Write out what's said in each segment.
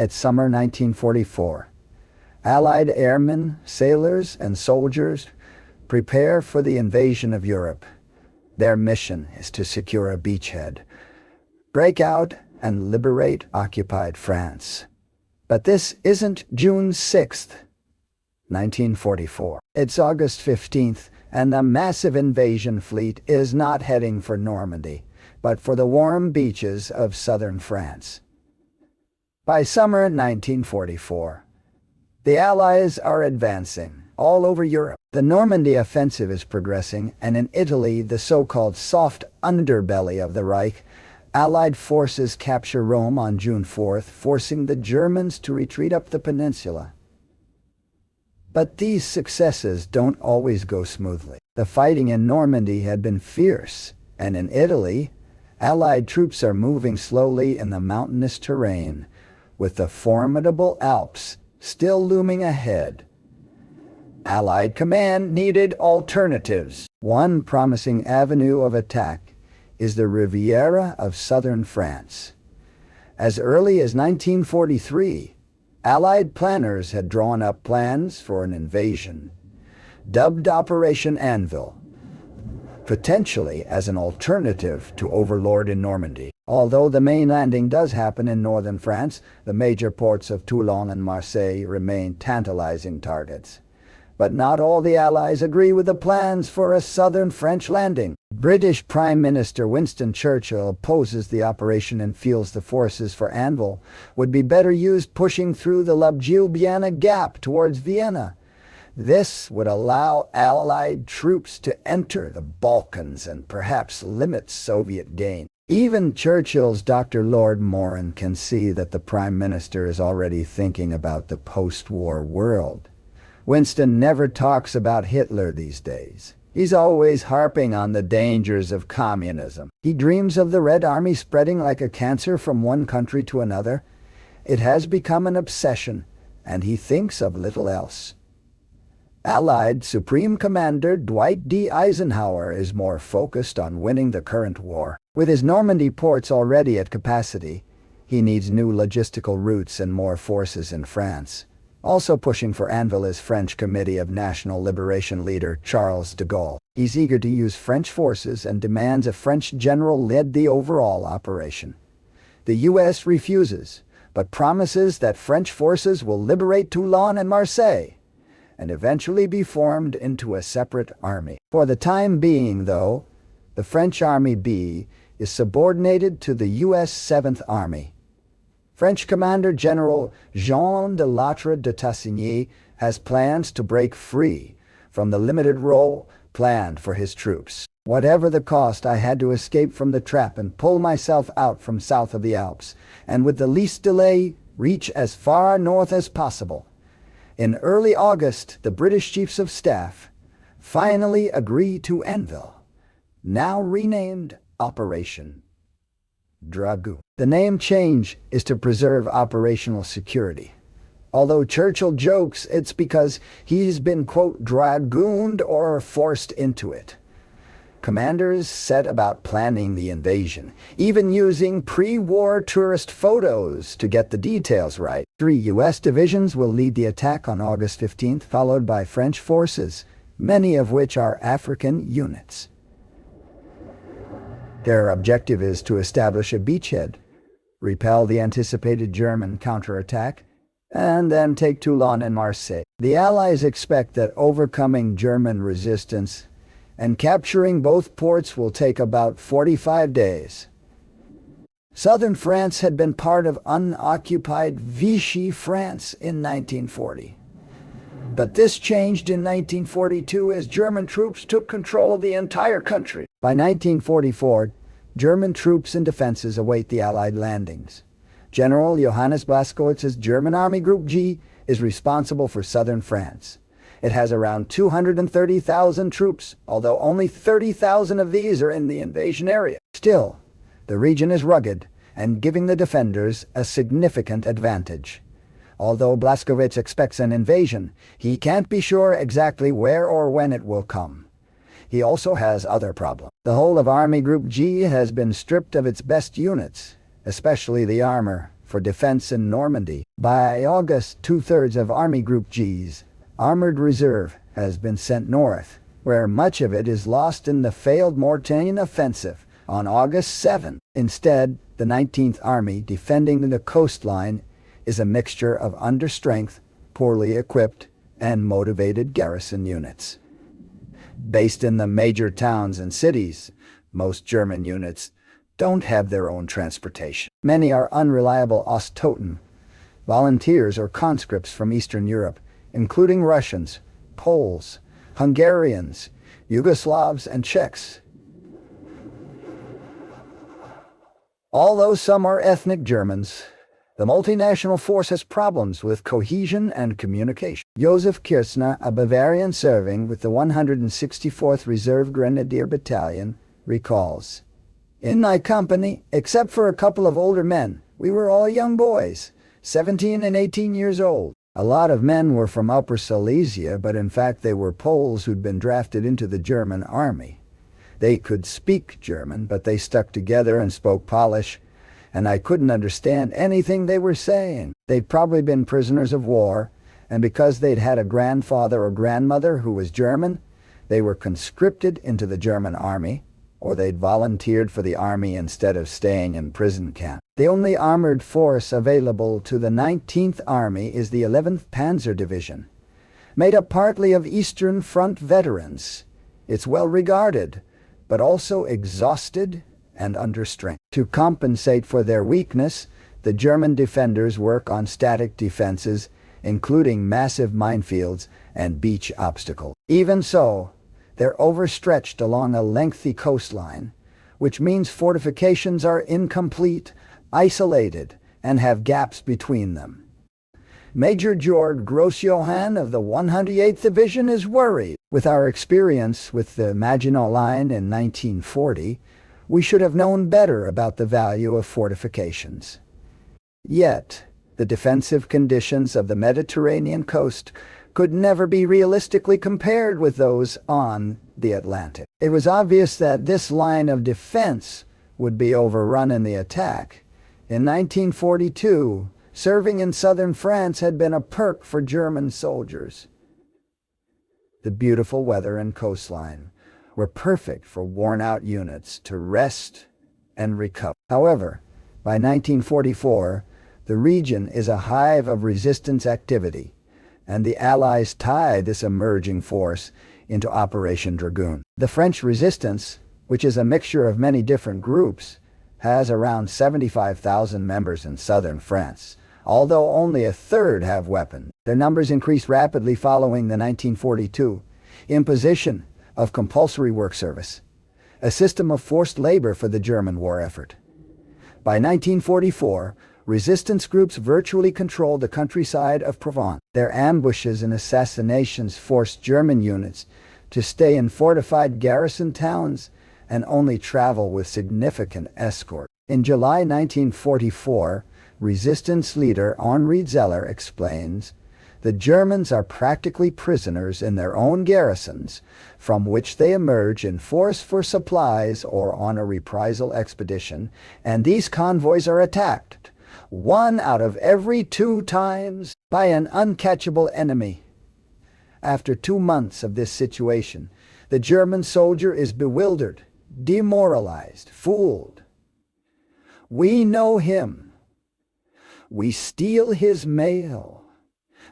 It's summer 1944. Allied airmen, sailors, and soldiers prepare for the invasion of Europe. Their mission is to secure a beachhead, break out, and liberate occupied France. But this isn't June 6th, 1944. It's August 15th, and the massive invasion fleet is not heading for Normandy, but for the warm beaches of southern France. By summer 1944, the Allies are advancing all over Europe. The Normandy offensive is progressing, and in Italy, the so-called soft underbelly of the Reich, Allied forces capture Rome on June 4th, forcing the Germans to retreat up the peninsula. But these successes don't always go smoothly. The fighting in Normandy had been fierce, and in Italy, Allied troops are moving slowly in the mountainous terrain, with the formidable Alps still looming ahead. Allied command needed alternatives. One promising avenue of attack is the Riviera of southern France. As early as 1943, Allied planners had drawn up plans for an invasion, dubbed Operation Anvil, potentially as an alternative to Overlord in Normandy. Although the main landing does happen in northern France, the major ports of Toulon and Marseille remain tantalizing targets. But not all the Allies agree with the plans for a southern French landing. British Prime Minister Winston Churchill opposes the operation and feels the forces for Anvil would be better used pushing through the Ljubljana Gap towards Vienna. This would allow Allied troops to enter the Balkans and perhaps limit Soviet gain. Even Churchill's Dr. Lord Moran can see that the Prime Minister is already thinking about the post-war world. Winston never talks about Hitler these days. He's always harping on the dangers of communism. He dreams of the Red Army spreading like a cancer from one country to another. It has become an obsession, and he thinks of little else. Allied Supreme Commander Dwight D. Eisenhower is more focused on winning the current war. With his Normandy ports already at capacity, he needs new logistical routes and more forces in France. Also pushing for Anvil is French Committee of National Liberation leader Charles de Gaulle. He's eager to use French forces and demands a French general lead the overall operation. The U.S. refuses, but promises that French forces will liberate Toulon and Marseille, and eventually be formed into a separate army. For the time being, though, the French Army B is subordinated to the U.S. 7th Army. French Commander General Jean de Lattre de Tassigny has plans to break free from the limited role planned for his troops. Whatever the cost, I had to escape from the trap and pull myself out from south of the Alps, and with the least delay, reach as far north as possible. In early August, the British Chiefs of Staff finally agree to Anvil, now renamed Operation Dragoon. The name change is to preserve operational security. Although Churchill jokes it's because he's been, quote, dragooned or forced into it. Commanders set about planning the invasion, even using pre-war tourist photos to get the details right. 3 U.S. divisions will lead the attack on August 15th, followed by French forces, many of which are African units. Their objective is to establish a beachhead, repel the anticipated German counterattack, and then take Toulon and Marseille. The Allies expect that overcoming German resistance and capturing both ports will take about 45 days. Southern France had been part of unoccupied Vichy France in 1940. But this changed in 1942 as German troops took control of the entire country. By 1944, German troops and defenses await the Allied landings. General Johannes Blaskowitz's German Army Group G is responsible for southern France. It has around 230,000 troops, although only 30,000 of these are in the invasion area. Still, the region is rugged and giving the defenders a significant advantage. Although Blaskowitz expects an invasion, he can't be sure exactly where or when it will come. He also has other problems. The whole of Army Group G has been stripped of its best units, especially the armor, for defense in Normandy. By August, two-thirds of Army Group G's armored reserve has been sent north, where much of it is lost in the failed Mortain offensive on August 7. Instead, the 19th Army defending the coastline is a mixture of understrength, poorly equipped, and motivated garrison units. Based in the major towns and cities, most German units don't have their own transportation. Many are unreliable Osttoten, volunteers or conscripts from Eastern Europe, including Russians, Poles, Hungarians, Yugoslavs, and Czechs. Although some are ethnic Germans, the multinational force has problems with cohesion and communication. Josef Kirchner, a Bavarian serving with the 164th Reserve Grenadier Battalion, recalls, "In my company, except for a couple of older men, we were all young boys, 17 and 18 years old. A lot of men were from Upper Silesia, but in fact they were Poles who'd been drafted into the German army. They could speak German, but they stuck together and spoke Polish, and I couldn't understand anything they were saying. They'd probably been prisoners of war, and because they'd had a grandfather or grandmother who was German, they were conscripted into the German army, or they'd volunteered for the army instead of staying in prison camp." The only armored force available to the 19th Army is the 11th Panzer Division, made up partly of Eastern Front veterans. It's well regarded, but also exhausted and under strength. To compensate for their weakness, the German defenders work on static defenses, including massive minefields and beach obstacles. Even so, they're overstretched along a lengthy coastline, which means fortifications are incomplete, isolated, and have gaps between them. Major Georg Gross-Johann of the 108th Division is worried. "With our experience with the Maginot Line in 1940, we should have known better about the value of fortifications. Yet, the defensive conditions of the Mediterranean coast could never be realistically compared with those on the Atlantic. It was obvious that this line of defense would be overrun in the attack. In 1942, serving in southern France had been a perk for German soldiers. The beautiful weather and coastline were perfect for worn-out units to rest and recover. However, by 1944, the region is a hive of resistance activity, and the Allies tied this emerging force into Operation Dragoon. The French resistance, which is a mixture of many different groups, has around 75,000 members in southern France, although only a third have weapons. Their numbers increased rapidly following the 1942 imposition of compulsory work service, a system of forced labor for the German war effort. By 1944, resistance groups virtually controlled the countryside of Provence. Their ambushes and assassinations forced German units to stay in fortified garrison towns and only travel with significant escort. In July 1944, resistance leader Henri Zeller explains, "The Germans are practically prisoners in their own garrisons, from which they emerge in force for supplies or on a reprisal expedition, and these convoys are attacked 1 out of every 2 times by an uncatchable enemy." After 2 months of this situation, the German soldier is bewildered, demoralized, fooled. "We know him. We steal his mail."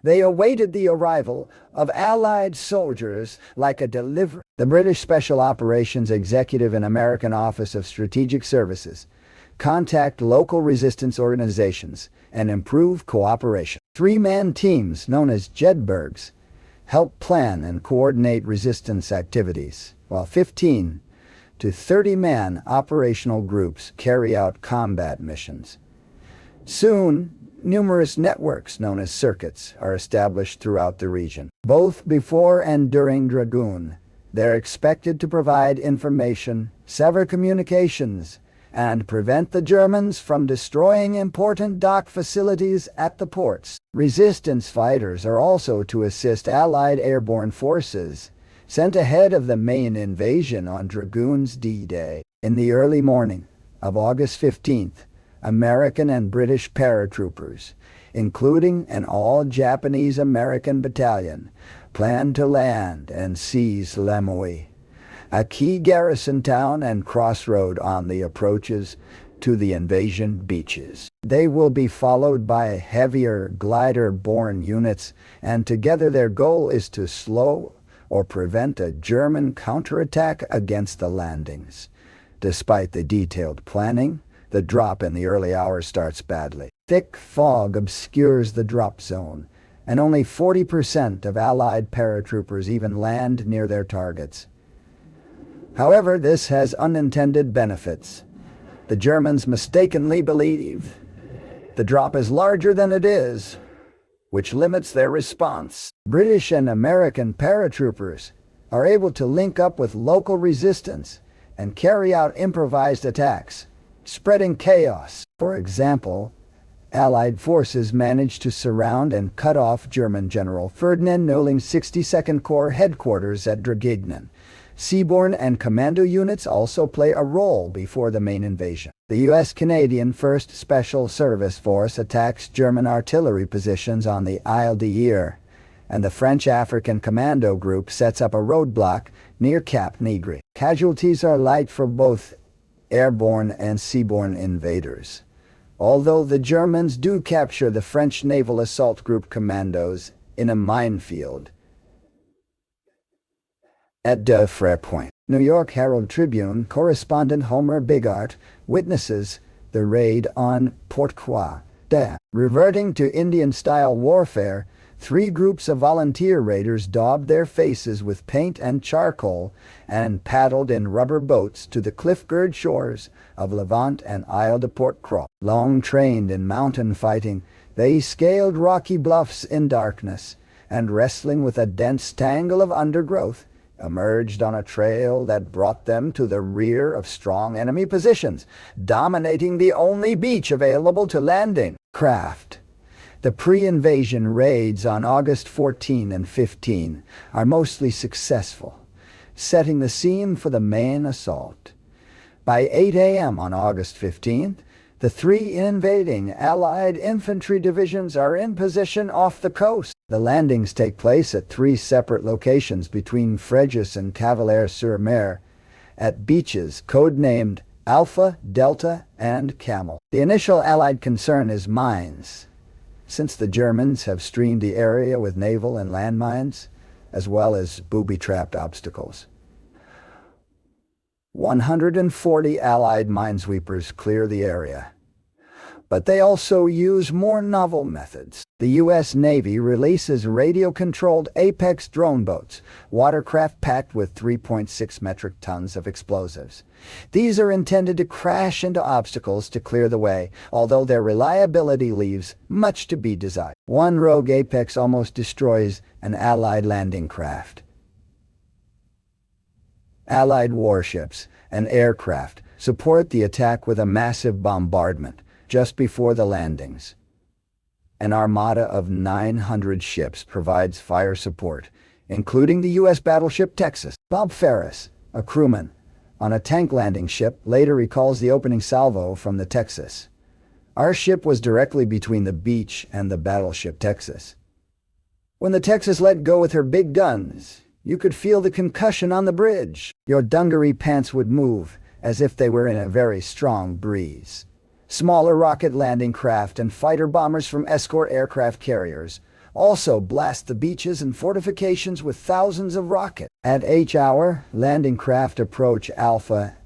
They awaited the arrival of Allied soldiers like a delivery. The British Special Operations Executive and American Office of Strategic Services contact local resistance organizations and improve cooperation. 3-man teams, known as Jedburghs, help plan and coordinate resistance activities, while 15 to 30-man operational groups carry out combat missions. Soon, numerous networks known as circuits are established throughout the region. Both before and during Dragoon, they're expected to provide information, sever communications, and prevent the Germans from destroying important dock facilities at the ports. Resistance fighters are also to assist Allied airborne forces sent ahead of the main invasion on Dragoon's D-Day. In the early morning of August 15th, American and British paratroopers, including an all-Japanese-American battalion, planned to land and seize Lemoy, a key garrison town and crossroad on the approaches to the invasion beaches. They will be followed by heavier glider-borne units, and together their goal is to slow or prevent a German counterattack against the landings. Despite the detailed planning, the drop in the early hours starts badly. Thick fog obscures the drop zone, and only 40% of Allied paratroopers even land near their targets. However, this has unintended benefits. The Germans mistakenly believe the drop is larger than it is, which limits their response. British and American paratroopers are able to link up with local resistance and carry out improvised attacks, spreading chaos. For example, Allied forces managed to surround and cut off German General Ferdinand Noelling's 62nd Corps headquarters at Dragoon. Seaborne and commando units also play a role before the main invasion. The U.S.-Canadian 1st Special Service Force attacks German artillery positions on the Isle d'Hyères, and the French African Commando Group sets up a roadblock near Cap Nigre. Casualties are light for both airborne and seaborne invaders, although the Germans do capture the French Naval Assault Group commandos in a minefield at De Frere Point. New York Herald Tribune correspondent Homer Bigart witnesses the raid on Port-Croix. Reverting to Indian-style warfare, 3 groups of volunteer raiders daubed their faces with paint and charcoal and paddled in rubber boats to the cliff-girt shores of Levant and Isle de Port-Croix. Long trained in mountain fighting, they scaled rocky bluffs in darkness, and wrestling with a dense tangle of undergrowth, emerged on a trail that brought them to the rear of strong enemy positions, dominating the only beach available to landing craft. The pre-invasion raids on August 14 and 15 are mostly successful, setting the scene for the main assault. By 8 a.m. on August 15th, the 3 invading Allied infantry divisions are in position off the coast. The landings take place at 3 separate locations between Fréjus and Cavalier-sur-Mer, at beaches codenamed Alpha, Delta, and Camel. The initial Allied concern is mines, since the Germans have streamed the area with naval and land mines, as well as booby-trapped obstacles. 140 Allied minesweepers clear the area, but they also use more novel methods. The U.S. Navy releases radio-controlled Apex drone boats, watercraft packed with 3.6 metric tons of explosives. These are intended to crash into obstacles to clear the way, although their reliability leaves much to be desired. One rogue Apex almost destroys an Allied landing craft. Allied warships and aircraft support the attack with a massive bombardment just before the landings. An armada of 900 ships provides fire support, including the U.S. battleship Texas. Bob Ferris, a crewman on a tank landing ship, later recalls the opening salvo from the Texas. Our ship was directly between the beach and the battleship Texas. When the Texas let go with her big guns, you could feel the concussion on the bridge. Your dungaree pants would move as if they were in a very strong breeze. Smaller rocket landing craft and fighter bombers from escort aircraft carriers also blast the beaches and fortifications with thousands of rockets. At H hour, landing craft approach Alpha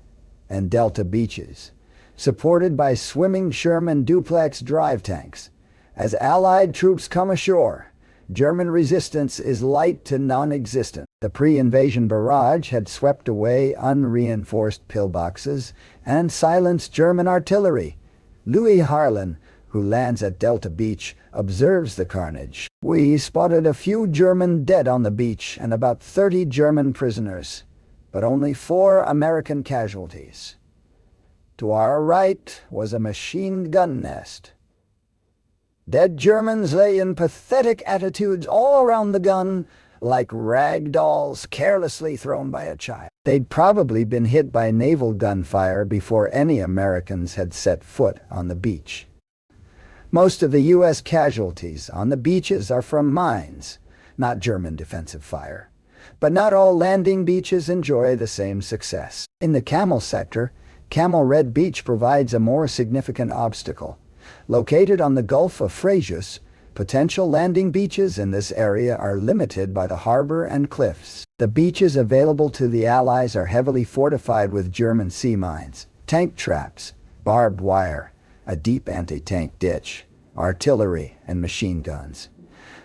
and Delta beaches, supported by swimming Sherman duplex drive tanks. As Allied troops come ashore, German resistance is light to non-existent. The pre-invasion barrage had swept away unreinforced pillboxes and silenced German artillery. Louis Harlan, who lands at Delta Beach, observes the carnage. We spotted a few German dead on the beach and about 30 German prisoners, but only 4 American casualties. To our right was a machine gun nest. Dead Germans lay in pathetic attitudes all around the gun, like rag dolls carelessly thrown by a child. They'd probably been hit by naval gunfire before any Americans had set foot on the beach. Most of the U.S. casualties on the beaches are from mines, not German defensive fire. But not all landing beaches enjoy the same success. In the Camel sector, Camel Red Beach provides a more significant obstacle. Located on the Gulf of Frejus, potential landing beaches in this area are limited by the harbor and cliffs. The beaches available to the Allies are heavily fortified with German sea mines, tank traps, barbed wire, a deep anti-tank ditch, artillery, and machine guns.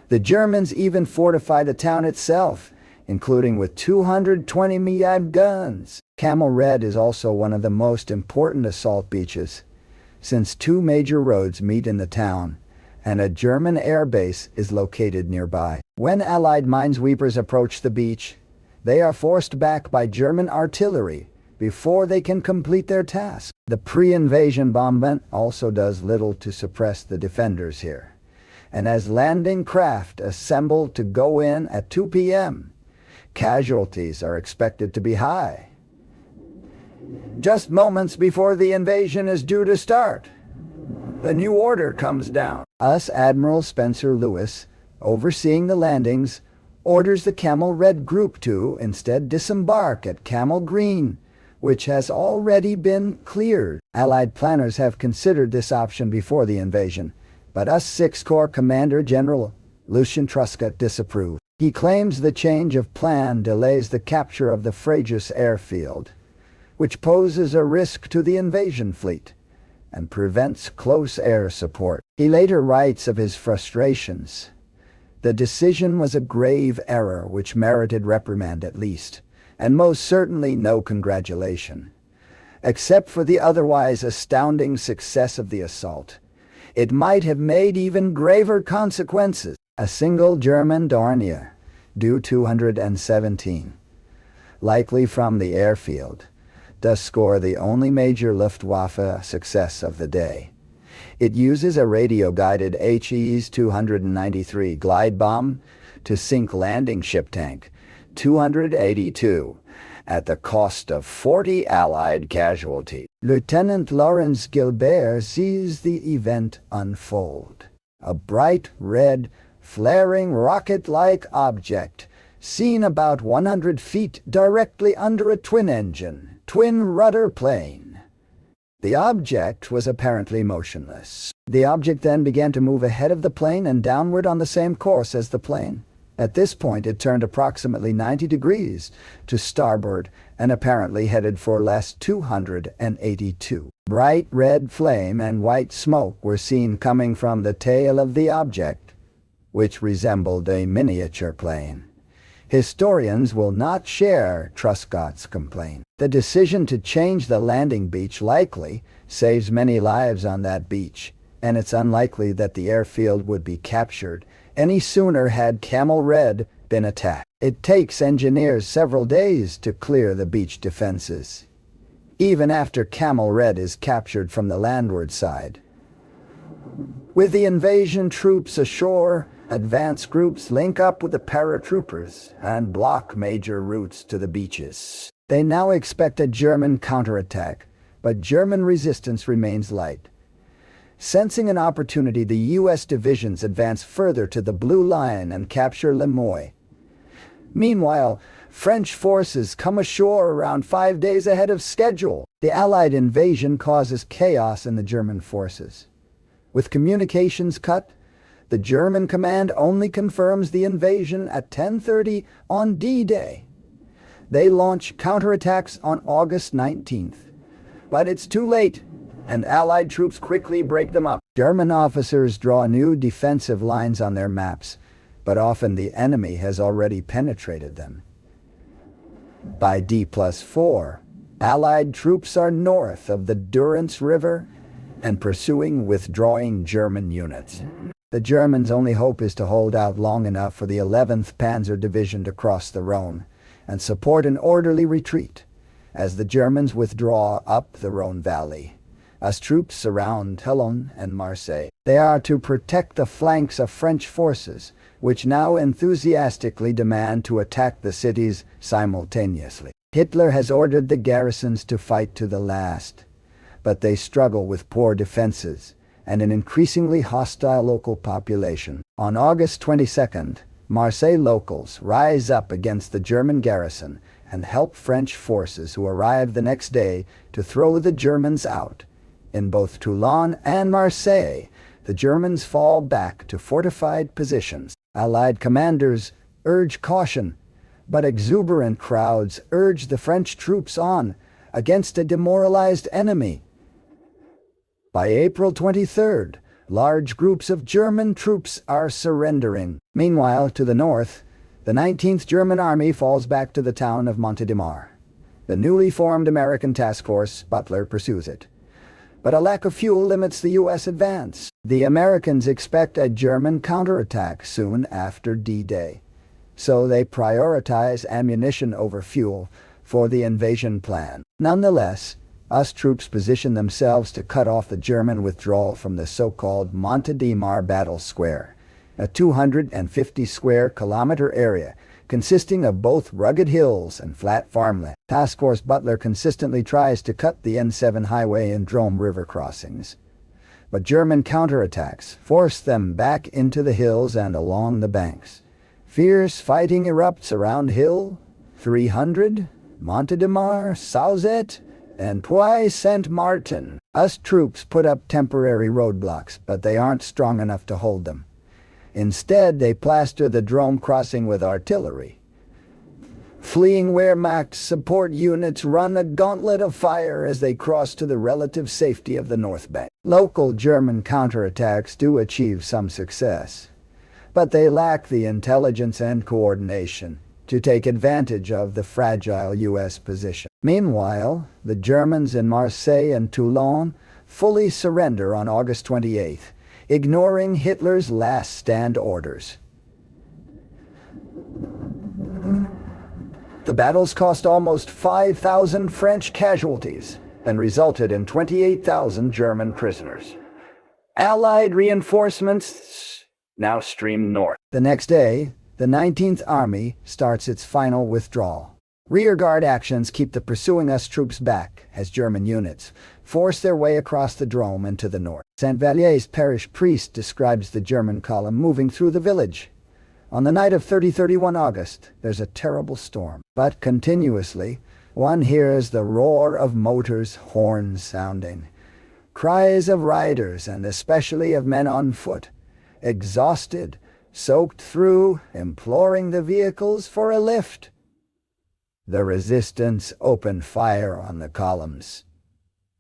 The Germans even fortify the town itself, including with 220 mm guns. Camel Red is also one of the most important assault beaches, since two major roads meet in the town, and a German air base is located nearby. When Allied minesweepers approach the beach, they are forced back by German artillery before they can complete their task. The pre-invasion bombardment also does little to suppress the defenders here, and as landing craft assemble to go in at 2 p.m., casualties are expected to be high. Just moments before the invasion is due to start, the new order comes down. US Admiral Spencer Lewis, overseeing the landings, orders the Camel Red Group to instead disembark at Camel Green, which has already been cleared. Allied planners have considered this option before the invasion, but US 6th Corps Commander General Lucian Truscott disapproved. He claims the change of plan delays the capture of the Frejus airfield, which poses a risk to the invasion fleet and prevents close air support. He later writes of his frustrations. The decision was a grave error which merited reprimand at least, and most certainly no congratulation. Except for the otherwise astounding success of the assault, it might have made even graver consequences. A single German Dornier, Do-217, likely from the airfield, does score the only major Luftwaffe success of the day. It uses a radio-guided HEs-293 glide bomb to sink landing ship tank 282 at the cost of 40 Allied casualties. Lieutenant Lawrence Gilbert sees the event unfold. A bright red, flaring rocket-like object seen about 100 feet directly under a twin-engine, twin-rudder plane. The object was apparently motionless. The object then began to move ahead of the plane and downward on the same course as the plane. At this point, it turned approximately 90 degrees to starboard and apparently headed for LS 282. Bright red flame and white smoke were seen coming from the tail of the object, which resembled a miniature plane. Historians will not share Truscott's complaint. The decision to change the landing beach likely saves many lives on that beach, and it's unlikely that the airfield would be captured any sooner had Camel Red been attacked. It takes engineers several days to clear the beach defenses, even after Camel Red is captured from the landward side. With the invasion troops ashore, advance groups link up with the paratroopers and block major routes to the beaches. They now expect a German counterattack, but German resistance remains light. Sensing an opportunity, the U.S. divisions advance further to the Blue Line and capture Le Moy. Meanwhile, French forces come ashore around 5 days ahead of schedule. The Allied invasion causes chaos in the German forces. With communications cut, the German command only confirms the invasion at 10:30 on D-Day. They launch counterattacks on August 19th. But it's too late, and Allied troops quickly break them up. German officers draw new defensive lines on their maps, but often the enemy has already penetrated them. By D+4, Allied troops are north of the Durance River and pursuing withdrawing German units. The Germans' only hope is to hold out long enough for the 11th Panzer Division to cross the Rhone and support an orderly retreat as the Germans withdraw up the Rhone Valley, as troops surround Toulon and Marseille. They are to protect the flanks of French forces, which now enthusiastically demand to attack the cities simultaneously. Hitler has ordered the garrisons to fight to the last, but they struggle with poor defenses and an increasingly hostile local population. On August 22nd, Marseille locals rise up against the German garrison and help French forces who arrive the next day to throw the Germans out. In both Toulon and Marseille, the Germans fall back to fortified positions. Allied commanders urge caution, but exuberant crowds urge the French troops on against a demoralized enemy. By April 23rd, large groups of German troops are surrendering. Meanwhile, to the north, the 19th German Army falls back to the town of Montélimar. The newly formed American task force, Butler, pursues it. But a lack of fuel limits the U.S. advance. The Americans expect a German counterattack soon after D-Day, so they prioritize ammunition over fuel for the invasion plan. Nonetheless, US troops position themselves to cut off the German withdrawal from the so-called Montélimar Battle Square, a 250-square-kilometer area consisting of both rugged hills and flat farmland. Task Force Butler consistently tries to cut the N7 highway and Drôme River crossings, but German counterattacks force them back into the hills and along the banks. Fierce fighting erupts around Hill 300, Montélimar, Sauzet, and Puy Saint-Martin. US troops put up temporary roadblocks, but they aren't strong enough to hold them. Instead, they plaster the Drôme crossing with artillery. Fleeing Wehrmacht support units run a gauntlet of fire as they cross to the relative safety of the North Bank. Local German counterattacks do achieve some success, but they lack the intelligence and coordination to take advantage of the fragile U.S. position. Meanwhile, the Germans in Marseille and Toulon fully surrender on August 28th, ignoring Hitler's last stand orders. The battles cost almost 5,000 French casualties and resulted in 28,000 German prisoners. Allied reinforcements now streamed north. The next day, the 19th Army starts its final withdrawal. Rearguard actions keep the pursuing US troops back as German units force their way across the Drôme into the north. Saint Valier's parish priest describes the German column moving through the village. On the night of 30-31 August, there's a terrible storm, but continuously one hears the roar of motors, horns sounding, cries of riders and especially of men on foot, exhausted, soaked through, imploring the vehicles for a lift. The resistance opened fire on the columns.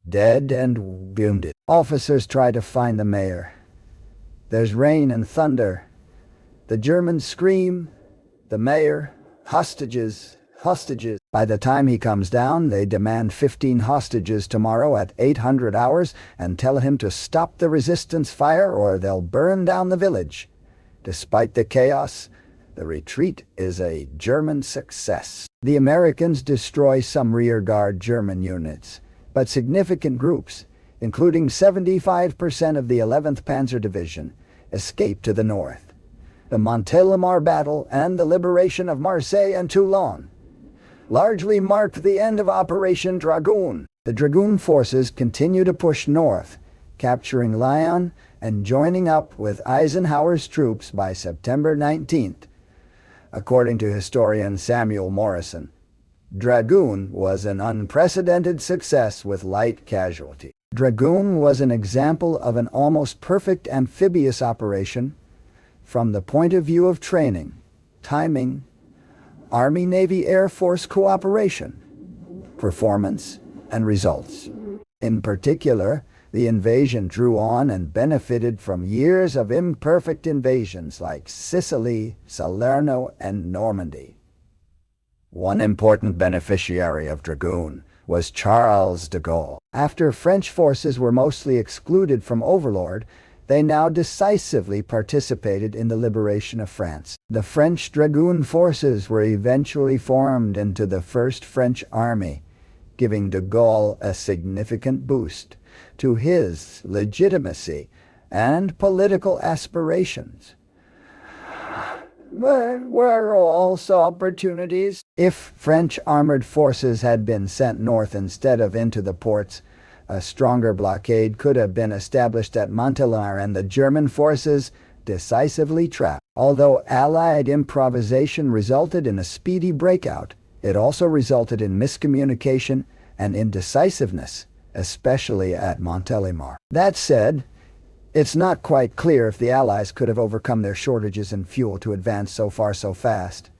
Dead and wounded. Officers try to find the mayor. There's rain and thunder. The Germans scream, the mayor, hostages, hostages. By the time he comes down, they demand 15 hostages tomorrow at 800 hours and tell him to stop the resistance fire or they'll burn down the village. Despite the chaos, the retreat is a German success. The Americans destroy some rearguard German units, but significant groups, including 75% of the 11th Panzer Division, escape to the north. The Montélimar battle and the liberation of Marseille and Toulon largely marked the end of Operation Dragoon. The Dragoon forces continue to push north, capturing Lyon and joining up with Eisenhower's troops by September 19th. According to historian Samuel Morrison, Dragoon was an unprecedented success with light casualty. Dragoon was an example of an almost perfect amphibious operation from the point of view of training, timing, Army-Navy-Air Force cooperation, performance, and results. In particular, the invasion drew on and benefited from years of imperfect invasions like Sicily, Salerno, and Normandy. One important beneficiary of Dragoon was Charles de Gaulle. After French forces were mostly excluded from Overlord, they now decisively participated in the liberation of France. The French Dragoon forces were eventually formed into the First French Army, giving de Gaulle a significant boost to his legitimacy and political aspirations. were also opportunities. If French armored forces had been sent north instead of into the ports, a stronger blockade could have been established at Montelor and the German forces decisively trapped. Although Allied improvisation resulted in a speedy breakout, it also resulted in miscommunication and indecisiveness, especially at Montélimar. That said, it's not quite clear if the Allies could have overcome their shortages in fuel to advance so far so fast.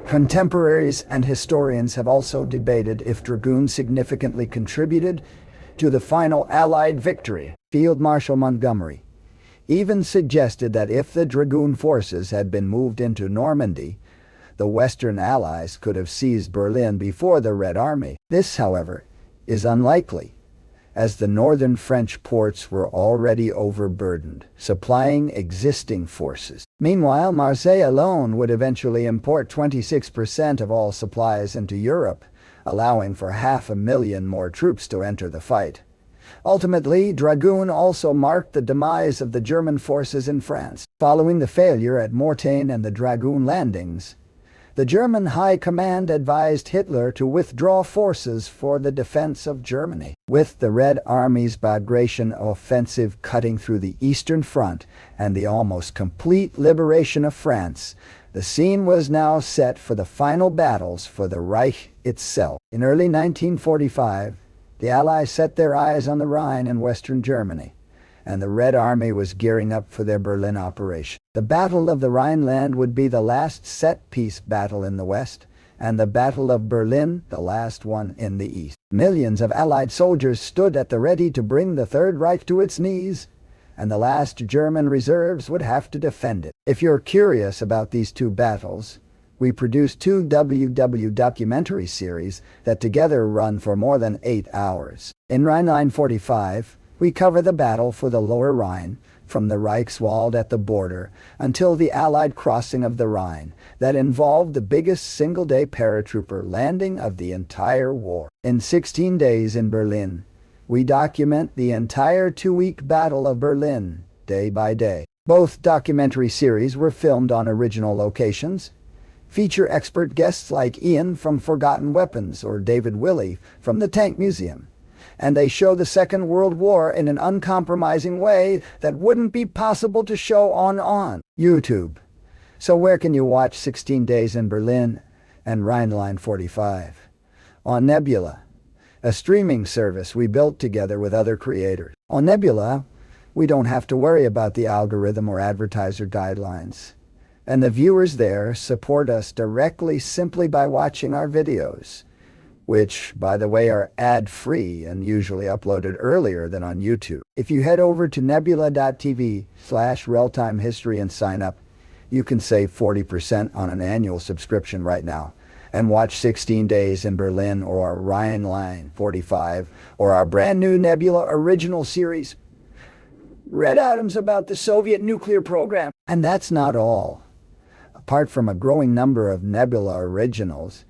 Contemporaries and historians have also debated if Dragoon significantly contributed to the final Allied victory. Field Marshal Montgomery even suggested that if the Dragoon forces had been moved into Normandy, the Western Allies could have seized Berlin before the Red Army. This, however, is unlikely, as the northern French ports were already overburdened, supplying existing forces. Meanwhile, Marseille alone would eventually import 26% of all supplies into Europe, allowing for 500,000 more troops to enter the fight. Ultimately, Dragoon also marked the demise of the German forces in France. Following the failure at Mortain and the Dragoon landings, the German High Command advised Hitler to withdraw forces for the defense of Germany. With the Red Army's Bagration offensive cutting through the Eastern Front and the almost complete liberation of France, the scene was now set for the final battles for the Reich itself. In early 1945, the Allies set their eyes on the Rhine in western Germany, and the Red Army was gearing up for their Berlin operation. The Battle of the Rhineland would be the last set-piece battle in the West, and the Battle of Berlin the last one in the East. Millions of Allied soldiers stood at the ready to bring the Third Reich to its knees, and the last German reserves would have to defend it. If you're curious about these two battles, we produced two WW documentary series that together run for more than 8 hours. In Rhineline 45, we cover the battle for the Lower Rhine, from the Reichswald at the border until the Allied crossing of the Rhine, that involved the biggest single-day paratrooper landing of the entire war. In 16 Days in Berlin, we document the entire 2-week Battle of Berlin, day by day. Both documentary series were filmed on original locations, feature expert guests like Ian from Forgotten Weapons or David Willey from the Tank Museum, and they show the Second World War in an uncompromising way that wouldn't be possible to show on YouTube. So where can you watch 16 Days in Berlin and Rhineline 45? On Nebula, a streaming service we built together with other creators. On Nebula, we don't have to worry about the algorithm or advertiser guidelines, and the viewers there support us directly simply by watching our videos, which, by the way, are ad-free and usually uploaded earlier than on YouTube. If you head over to nebula.tv/realtimehistory and sign up, you can save 40% on an annual subscription right now and watch 16 Days in Berlin or Rhineline 45 or our brand new Nebula original series, Red Atoms, about the Soviet nuclear program. And that's not all. Apart from a growing number of Nebula originals,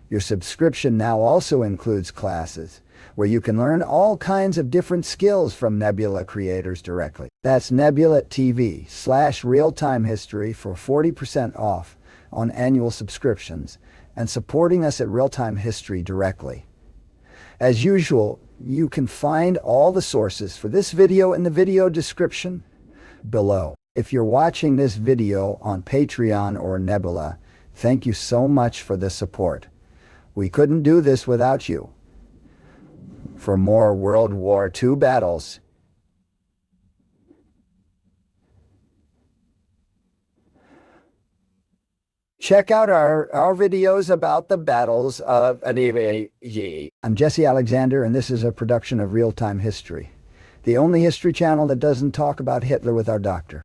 your subscription now also includes classes where you can learn all kinds of different skills from Nebula creators directly. That's Nebula TV/realtimehistory for 40% off on annual subscriptions and supporting us at Realtime History directly. As usual, you can find all the sources for this video in the video description below. If you're watching this video on Patreon or Nebula, thank you so much for the support. We couldn't do this without you. For more World War II battles, check out our videos about the battles of Anivi. I'm Jesse Alexander, and this is a production of Real Time History, the only history channel that doesn't talk about Hitler with our doctor.